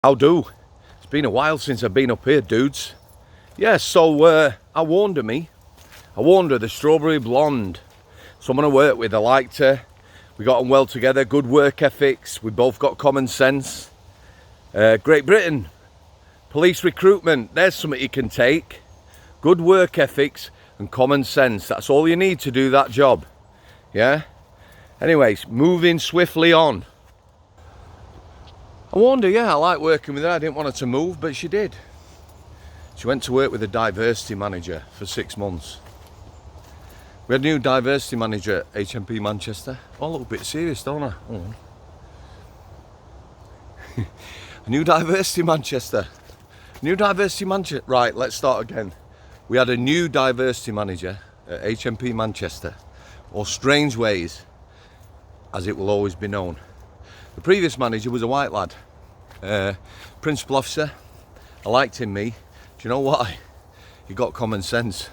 How do? It's been a while since I've been up here, dudes. Yeah, so I warned her, the strawberry blonde. Someone I worked with, I liked her. We got on well together, good work ethics. We both got common sense. Great Britain, police recruitment, there's something you can take. Good work ethics and common sense. That's all you need to do that job. Yeah? Anyways, moving swiftly on. I warned her, yeah, I like working with her. I didn't want her to move, but she did. She went to work with a diversity manager for 6 months. We had a new diversity manager at HMP Manchester. Oh, a little bit serious, don't I? Oh. A new diversity Manchester. Right, let's start again. We had a new diversity manager at HMP Manchester, or Strangeways, as it will always be known. The previous manager was a white lad, principal officer. I liked him, me. Do you know why? He got common sense.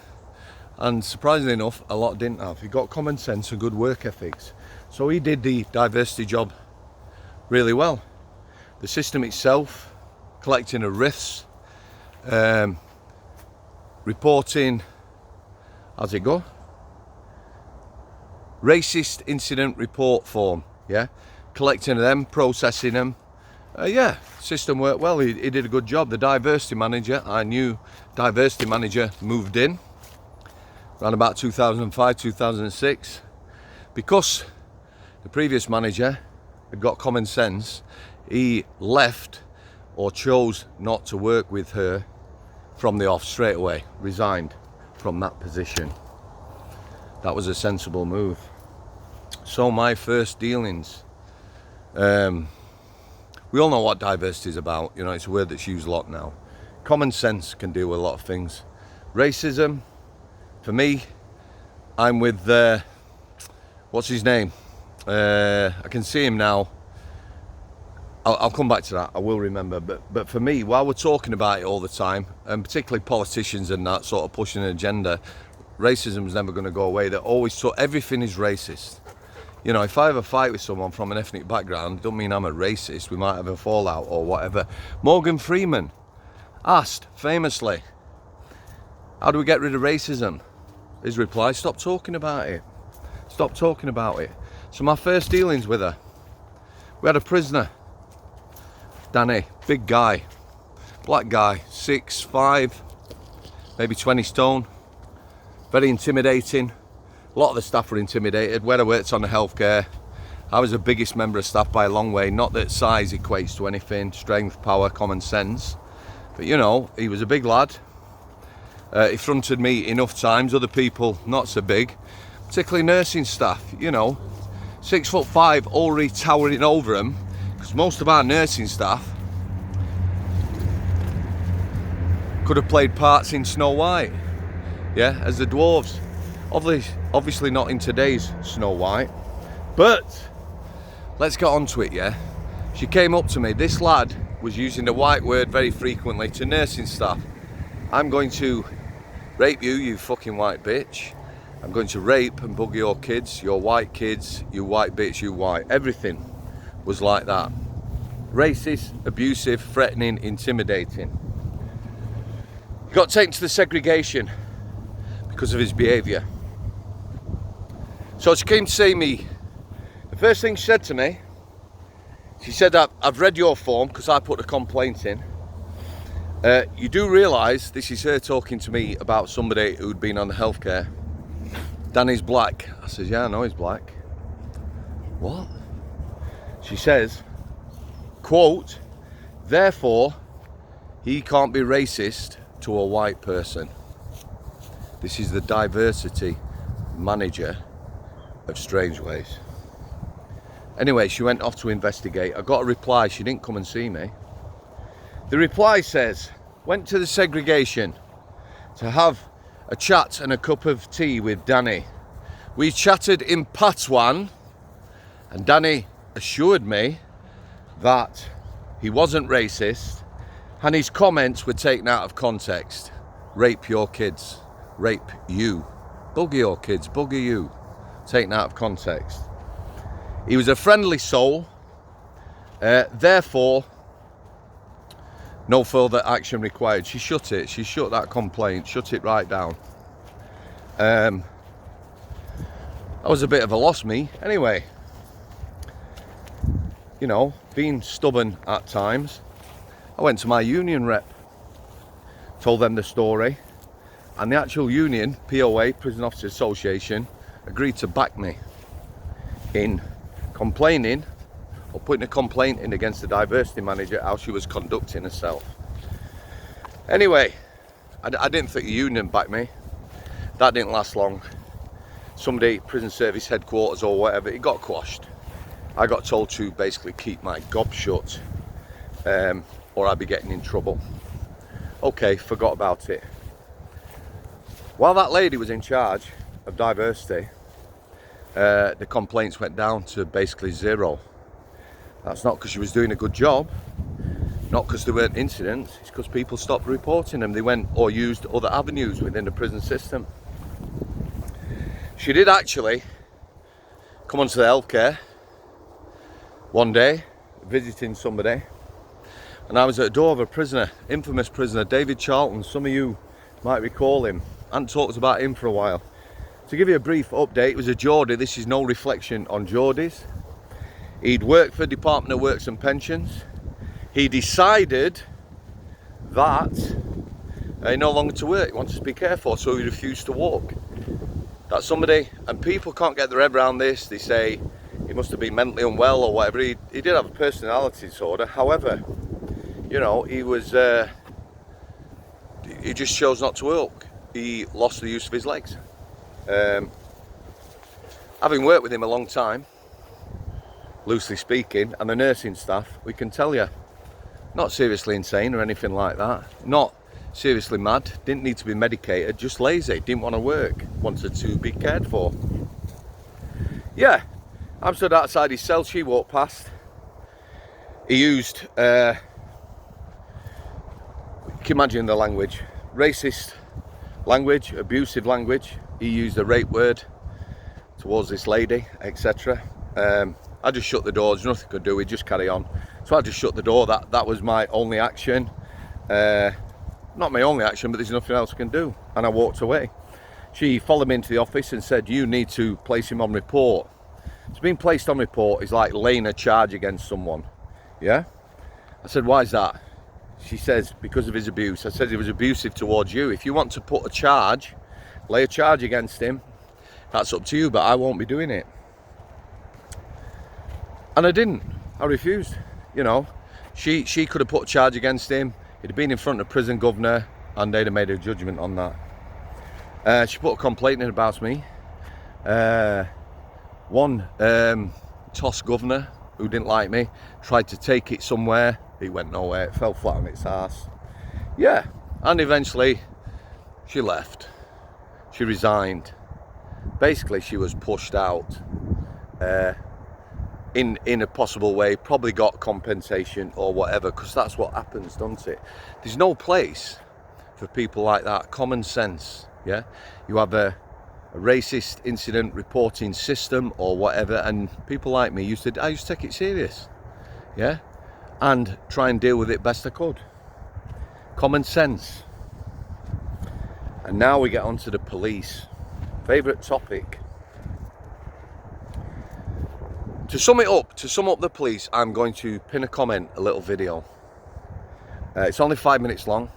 And surprisingly enough, a lot didn't have. He got common sense and good work ethics. So he did the diversity job really well. The system itself, collecting of RIFs, reporting, how's it go? Racist incident report form, yeah? Collecting them, processing them. Yeah, system worked well. He did a good job. The diversity manager, our new diversity manager, moved in around about 2005, 2006. Because the previous manager had got common sense, he left or chose not to work with her from the off straight away, resigned from that position. That was a sensible move. So my first dealings, we all know what diversity is about. You know, it's a word that's used a lot now. Common sense can deal with a lot of things. Racism, for me, I'm with, what's his name? I can see him now. I'll come back to that, I will remember. But for me, while we're talking about it all the time, and particularly politicians and that sort of pushing an agenda, racism is never going to go away. They're always everything is racist. You know, if I have a fight with someone from an ethnic background, it don't mean I'm a racist. We might have a fallout or whatever. Morgan Freeman asked famously, how do we get rid of racism? His reply, stop talking about it. Stop talking about it. So my first dealings with her, we had a prisoner, Danny, big guy, black guy, 6'5", maybe 20 stone, very intimidating. A lot of the staff were intimidated. Where I worked on the healthcare, I was the biggest member of staff by a long way. Not that size equates to anything, strength, power, common sense. But you know, he was a big lad. He fronted me enough times, other people not so big, particularly nursing staff, you know, 6'5", already towering over them, because most of our nursing staff could have played parts in Snow White, yeah, as the dwarves. Obviously not in today's Snow White, but let's get on to it, yeah? She came up to me. This lad was using the white word very frequently to nursing staff. I'm going to rape you, you fucking white bitch. I'm going to rape and bugger your kids, your white kids, you white bitch, you white. Everything was like that. Racist, abusive, threatening, intimidating. He got taken to the segregation because of his behaviour. So she came to see me. The first thing she said to me, she said, I've read your form because I put a complaint in. You do realise this is her talking to me about somebody who'd been on the healthcare. Danny's black. I said, yeah, I know he's black. What? She says, quote, therefore, he can't be racist to a white person. This is the diversity manager of Strangeways. Anyway, she went off to investigate. I got a reply. She didn't come and see me. The reply says, went to the segregation to have a chat and a cup of tea with Danny. We chatted in Patois, and Danny assured me that he wasn't racist and his comments were taken out of context. Rape your kids. Rape you. Bugger your kids. Bugger you. Taken out of context. He was a friendly soul. Therefore, No further action required. She shut it. She shut that complaint. Shut it right down. That was a bit of a loss, me. Anyway, you know, being stubborn at times, I went to my union rep, told them the story, and the actual union, POA, Prison Officers Association, agreed to back me in complaining or putting a complaint in against the diversity manager, how she was conducting herself. Anyway, I didn't think the union backed me. That didn't last long. Somebody, prison service headquarters or whatever, it got quashed. I got told to basically keep my gob shut, or I'd be getting in trouble. Okay, forgot about it. While that lady was in charge of diversity, the complaints went down to basically zero. That's not because she was doing a good job, not because there weren't incidents, it's because people stopped reporting them. They went or used other avenues within the prison system. She did actually come onto the healthcare one day, visiting somebody, and I was at the door of a prisoner, infamous prisoner, David Charlton. Some of you might recall him. I hadn't talked about him for a while. To give you a brief update, it was a Geordie. This is no reflection on Geordies. He'd worked for Department of Works and Pensions. He decided that he no longer to work, he wanted to be cared for, so he refused to walk. That's somebody, and people can't get their head around this. They say he must have been mentally unwell or whatever. He did have a personality disorder. However, you know, he just chose not to walk. He lost the use of his legs. Having worked with him a long time, loosely speaking, and the nursing staff, we can tell you, not seriously insane or anything like that, not seriously mad, didn't need to be medicated, just lazy, didn't want to work, wanted to be cared for. Yeah, I'm stood outside his cell, she walked past. He used, you can imagine the language, racist language, abusive language. He used a rape word towards this lady, etc. I just shut the door. There's nothing I could do. We just carry on. So I just shut the door. That was my only action. Not my only action, but there's nothing else I can do. And I walked away. She followed me into the office and said, "You need to place him on report." So being placed on report is like laying a charge against someone. Yeah. I said, "Why is that?" She says, "Because of his abuse." I said, "He was abusive towards you. If you want to put a charge, lay a charge against him, that's up to you, but I won't be doing it." And I didn't. I refused. You know, she could have put a charge against him. He'd have been in front of the prison governor, and they'd have made a judgment on that. She put a complaint in about me. One TOS governor who didn't like me tried to take it somewhere. It went nowhere. It fell flat on its ass. Yeah, and eventually she left. She resigned. Basically, she was pushed out in a possible way, probably got compensation or whatever, because that's what happens, doesn't it? There's no place for people like that. Common sense, yeah? You have a racist incident reporting system or whatever, and people like me I used to take it serious, yeah? And try and deal with it best I could. Common sense. And now we get onto the police. Favourite topic. To sum up the police, I'm going to pin a comment, a little video. It's only 5 minutes long.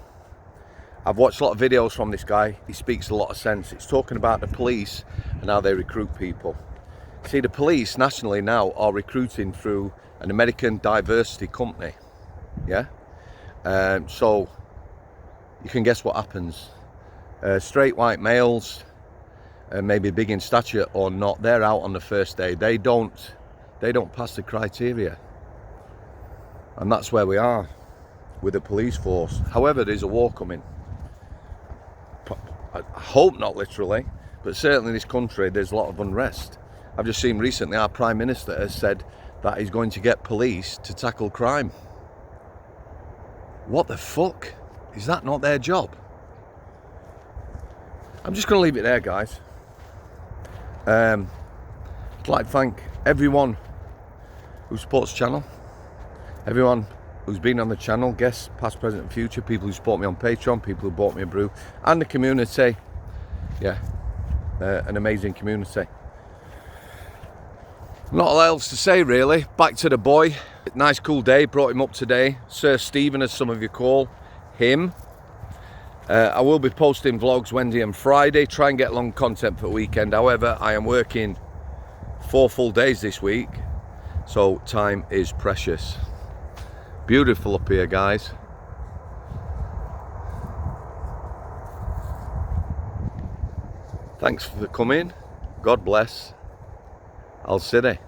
I've watched a lot of videos from this guy. He speaks a lot of sense. It's talking about the police and how they recruit people. See, the police nationally now are recruiting through an American diversity company. Yeah? So you can guess what happens. Straight white males, maybe big in stature or not, they're out on the first day. They don't pass the criteria. And that's where we are with the police force. However, there's a war coming. I hope not literally, but certainly in this country there's a lot of unrest. I've just seen recently our Prime Minister has said that he's going to get police to tackle crime. What the fuck? Is that not their job? I'm just going to leave it there, guys. I'd like to thank everyone who supports the channel, everyone who's been on the channel, guests, past, present and future, people who support me on Patreon, people who bought me a brew, and the community. Yeah, an amazing community. Not a lot else to say really. Back to the boy. Nice cool day, brought him up today. Sir Stephen, as some of you call him. I will be posting vlogs Wednesday and Friday, try and get long content for the weekend. However, I am working 4 full days this week, so time is precious. Beautiful up here, guys. Thanks for coming. God bless. Al City.